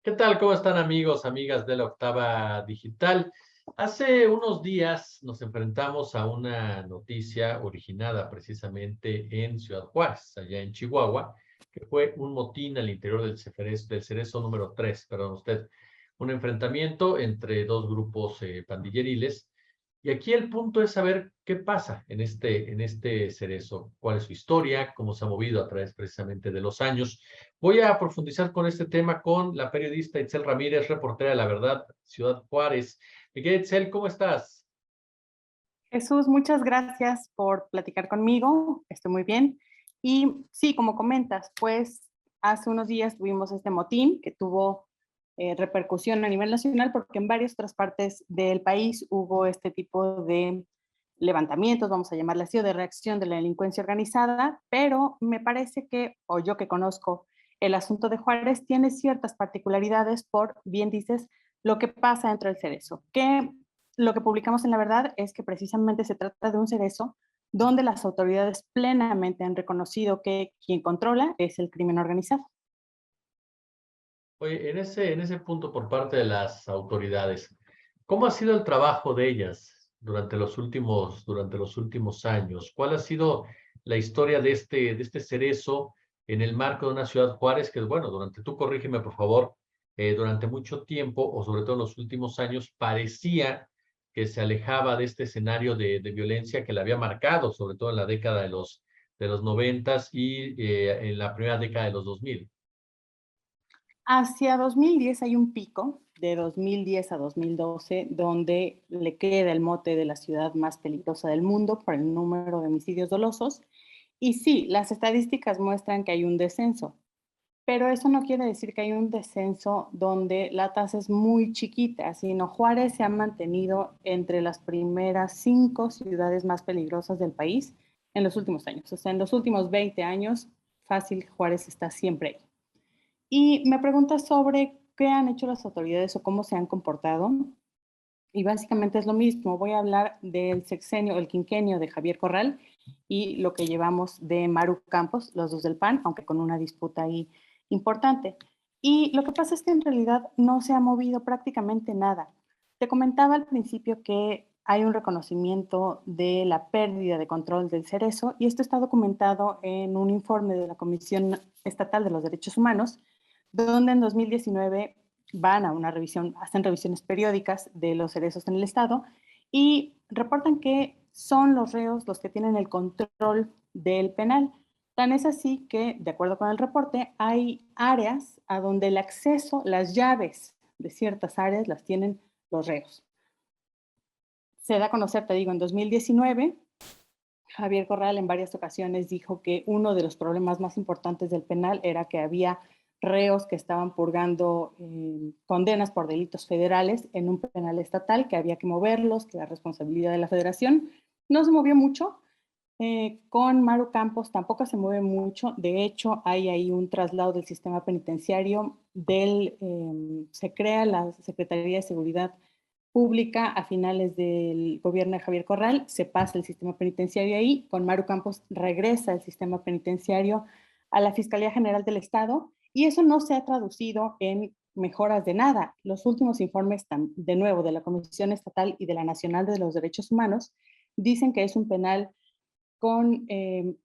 ¿Qué tal? ¿Cómo están amigos, amigas de la Octava Digital? Hace unos días nos enfrentamos a una noticia originada precisamente en Ciudad Juárez, allá en Chihuahua, que fue un motín al interior del Cerezo número 3, perdón usted, un enfrentamiento entre dos grupos pandilleriles. Y aquí el punto es saber qué pasa en este cerezo, cuál es su historia, cómo se ha movido a través precisamente de los años. Voy a profundizar con este tema con la periodista Itzel Ramírez, reportera de La Verdad, Ciudad Juárez. Mi querida Itzel, ¿cómo estás? Jesús, muchas gracias por platicar conmigo. Estoy muy bien. Y sí, como comentas, pues hace unos días tuvimos este motín que tuvo repercusión a nivel nacional porque en varias otras partes del país hubo este tipo de levantamientos, vamos a llamarle así, o de reacción de la delincuencia organizada, pero me parece que, o yo que conozco el asunto de Juárez, tiene ciertas particularidades por, bien dices, lo que pasa dentro del Cerezo, que lo que publicamos en La Verdad es que precisamente se trata de un cerezo donde las autoridades plenamente han reconocido que quien controla es el crimen organizado. Oye, en ese punto por parte de las autoridades, ¿cómo ha sido el trabajo de ellas durante los últimos años? ¿Cuál ha sido la historia de este cerezo en el marco de una ciudad Juárez que, bueno, tú corrígeme por favor, durante mucho tiempo, o sobre todo en los últimos años, parecía que se alejaba de este escenario de violencia que la había marcado, sobre todo en la década de los noventas y en la primera década de los 2000? Hacia 2010 hay un pico, de 2010 a 2012, donde le queda el mote de la ciudad más peligrosa del mundo por el número de homicidios dolosos. Y sí, las estadísticas muestran que hay un descenso, pero eso no quiere decir que hay un descenso donde la tasa es muy chiquita, sino Juárez se ha mantenido entre las primeras 5 ciudades más peligrosas del país en los últimos años. O sea, en los últimos 20 años, fácil, Juárez está siempre ahí. Y me preguntas sobre qué han hecho las autoridades o cómo se han comportado. Y básicamente es lo mismo. Voy a hablar del sexenio, el quinquenio de Javier Corral y lo que llevamos de Maru Campos, los dos del PAN, aunque con una disputa ahí importante. Y lo que pasa es que en realidad no se ha movido prácticamente nada. Te comentaba al principio que hay un reconocimiento de la pérdida de control del Cerezo y esto está documentado en un informe de la Comisión Estatal de los Derechos Humanos, donde en 2019 van a una revisión, hacen revisiones periódicas de los cerezos en el estado y reportan que son los reos los que tienen el control del penal. Tan es así que, de acuerdo con el reporte, hay áreas a donde el acceso, las llaves de ciertas áreas las tienen los reos. Se da a conocer, te digo, en 2019, Javier Corral en varias ocasiones dijo que uno de los problemas más importantes del penal era que había reos que estaban purgando condenas por delitos federales en un penal estatal, que había que moverlos, que era responsabilidad de la federación. No se movió mucho. Con Maru Campos tampoco se mueve mucho. De hecho, hay ahí un traslado del sistema penitenciario. Se crea la Secretaría de Seguridad Pública a finales del gobierno de Javier Corral, se pasa el sistema penitenciario ahí, con Maru Campos regresa el sistema penitenciario a la Fiscalía General del Estado y eso no se ha traducido en mejoras de nada. Los últimos informes, de nuevo, de la Comisión Estatal y de la Nacional de los Derechos Humanos, dicen que es un penal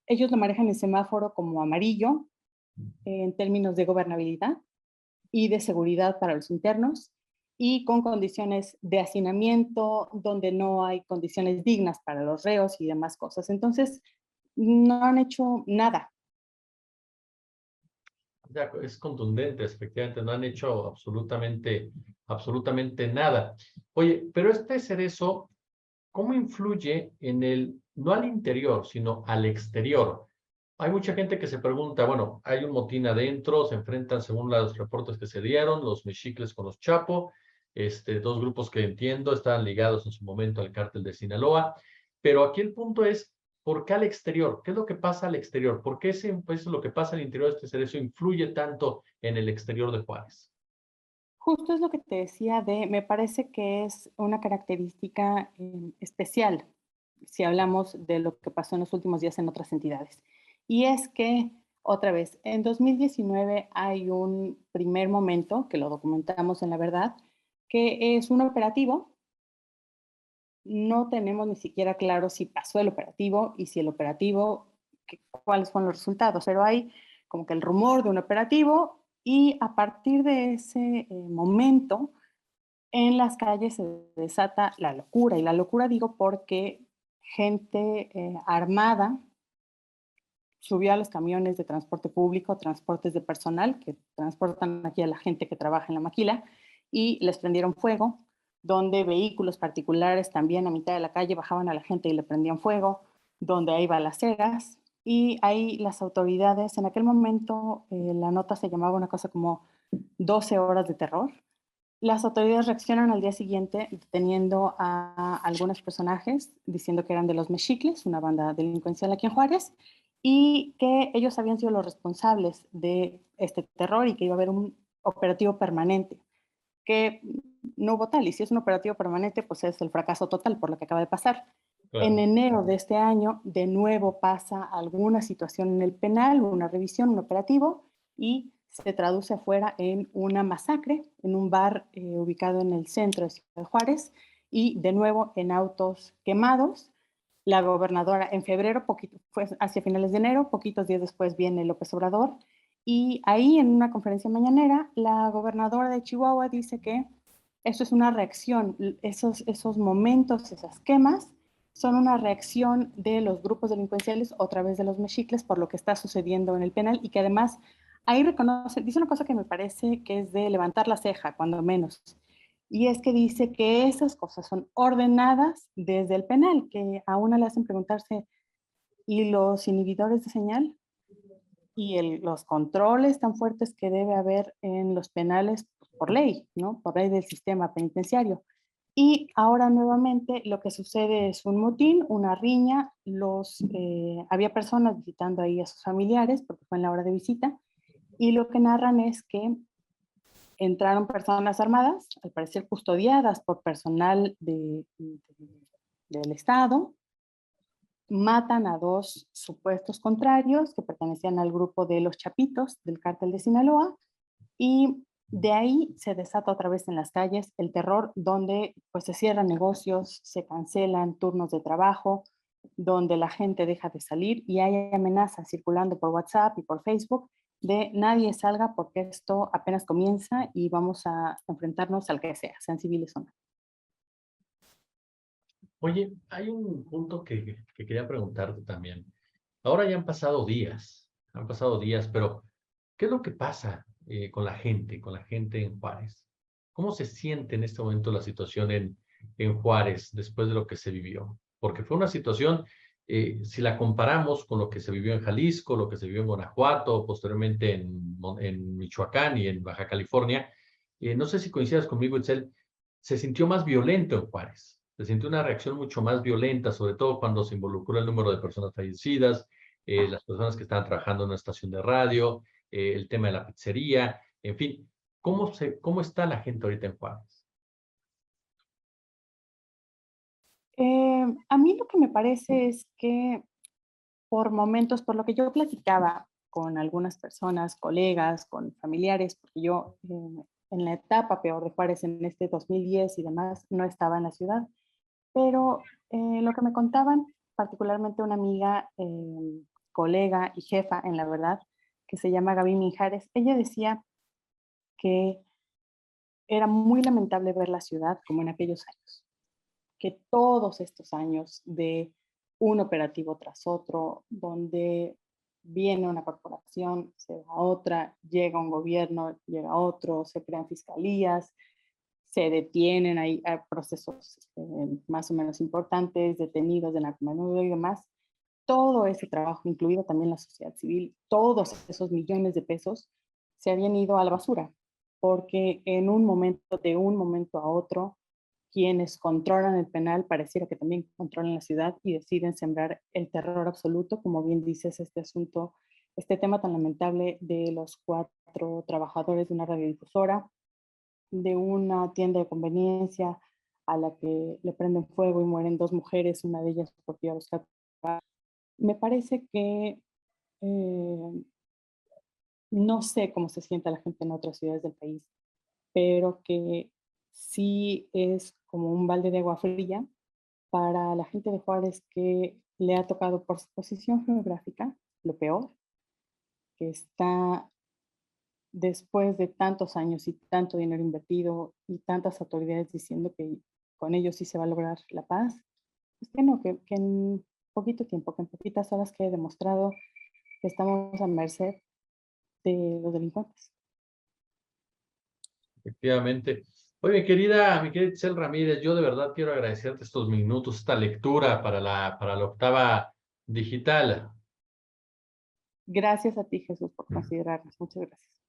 ellos lo manejan en semáforo como amarillo en términos de gobernabilidad y de seguridad para los internos y con condiciones de hacinamiento donde no hay condiciones dignas para los reos y demás cosas. Entonces, no han hecho nada. Ya, es contundente, efectivamente, no han hecho absolutamente nada. Oye, pero este cerezo, ¿cómo influye no al interior, sino al exterior? Hay mucha gente que se pregunta, bueno, hay un motín adentro, se enfrentan según los reportes que se dieron, los mexicles con los Chapo, dos grupos que entiendo estaban ligados en su momento al cártel de Sinaloa, pero aquí el punto es, ¿por qué al exterior? ¿Qué es lo que pasa al exterior? ¿Por qué eso lo que pasa al interior de este cerezo influye tanto en el exterior de Juárez? Justo es lo que te decía me parece que es una característica especial si hablamos de lo que pasó en los últimos días en otras entidades. Y es que otra vez. En 2019 hay un primer momento, que lo documentamos en La Verdad, que es un operativo. No tenemos ni siquiera claro si pasó el operativo y si el operativo, cuáles fueron los resultados, pero hay como que el rumor de un operativo y a partir de ese momento en las calles se desata la locura. Y la locura digo porque gente armada subió a los camiones de transporte público, transportes de personal que transportan aquí a la gente que trabaja en la maquila y les prendieron fuego, donde vehículos particulares también a mitad de la calle bajaban a la gente y le prendían fuego, donde hay balaceras y ahí las autoridades, en aquel momento la nota se llamaba una cosa como 12 horas de terror. Las autoridades reaccionan al día siguiente deteniendo a algunos personajes diciendo que eran de los Mexicles, una banda delincuencial aquí en Juárez, y que ellos habían sido los responsables de este terror y que iba a haber un operativo permanente, que no hubo tal, y si es un operativo permanente, pues es el fracaso total por lo que acaba de pasar. En Claro. enero de este año, de nuevo pasa alguna situación en el penal, una revisión, un operativo, y se traduce afuera en una masacre en un bar ubicado en el centro de Ciudad Juárez y de nuevo en autos quemados. La gobernadora en febrero, poquito, fue hacia finales de enero, poquitos días después viene López Obrador y ahí en una conferencia mañanera la gobernadora de Chihuahua dice que eso es una reacción, esos momentos, esas quemas son una reacción de los grupos delincuenciales o a través de los mexicles por lo que está sucediendo en el penal y que además ahí reconoce, dice una cosa que me parece que es de levantar la ceja, cuando menos, y es que dice que esas cosas son ordenadas desde el penal, que a una le hacen preguntarse, ¿y los inhibidores de señal? Y los controles tan fuertes que debe haber en los penales pues, por ley, ¿no? Por ley del sistema penitenciario. Y ahora nuevamente lo que sucede es un motín, una riña, había personas visitando ahí a sus familiares porque fue en la hora de visita y lo que narran es que entraron personas armadas, al parecer custodiadas por personal del Estado, matan a dos supuestos contrarios que pertenecían al grupo de los Chapitos del cártel de Sinaloa y de ahí se desata otra vez en las calles el terror donde pues se cierran negocios, se cancelan turnos de trabajo, donde la gente deja de salir y hay amenazas circulando por WhatsApp y por Facebook de nadie salga porque esto apenas comienza y vamos a enfrentarnos al que sea, sean civiles o no. Oye, hay un punto que quería preguntarte también. Ahora ya han pasado días, pero ¿qué es lo que pasa con la gente en Juárez? ¿Cómo se siente en este momento la situación en Juárez después de lo que se vivió? Porque fue una situación, si la comparamos con lo que se vivió en Jalisco, lo que se vivió en Guanajuato, posteriormente en Michoacán y en Baja California, no sé si coincidas conmigo, Itzel, se sintió más violento en Juárez. Se sintió una reacción mucho más violenta, sobre todo cuando se involucró el número de personas fallecidas, las personas que estaban trabajando en una estación de radio, el tema de la pizzería, en fin, ¿cómo está la gente ahorita en Juárez? A mí lo que me parece es que por momentos, por lo que yo platicaba con algunas personas, colegas, con familiares, porque yo en la etapa peor de Juárez, en este 2010 y demás, no estaba en la ciudad, pero lo que me contaban, particularmente una amiga, colega y jefa, en la verdad, que se llama Gaby Minjares, ella decía que era muy lamentable ver la ciudad como en aquellos años, que todos estos años de un operativo tras otro, donde viene una corporación, se va otra, llega un gobierno, llega otro, se crean fiscalías, se detienen, hay procesos más o menos importantes, detenidos de narcomenudeo y demás. Todo ese trabajo, incluido también la sociedad civil, todos esos millones de pesos se habían ido a la basura, porque en un momento, de un momento a otro, quienes controlan el penal pareciera que también controlan la ciudad y deciden sembrar el terror absoluto, como bien dices, este asunto, este tema tan lamentable de los 4 trabajadores de una radiodifusora, de una tienda de conveniencia a la que le prenden fuego y mueren 2 mujeres, una de ellas porque iba a buscar. Me parece que No sé cómo se sienta la gente en otras ciudades del país, pero que sí es como un balde de agua fría para la gente de Juárez que le ha tocado por su posición geográfica, lo peor, que está después de tantos años y tanto dinero invertido y tantas autoridades diciendo que con ellos sí se va a lograr la paz, pues que no, que en poquito tiempo, que en poquitas horas quede demostrado que estamos a merced de los delincuentes. Efectivamente. Oye, mi querida Itzel Ramírez, yo de verdad quiero agradecerte estos minutos, esta lectura para la octava digital. Gracias a ti, Jesús, por considerarnos. Muchas gracias.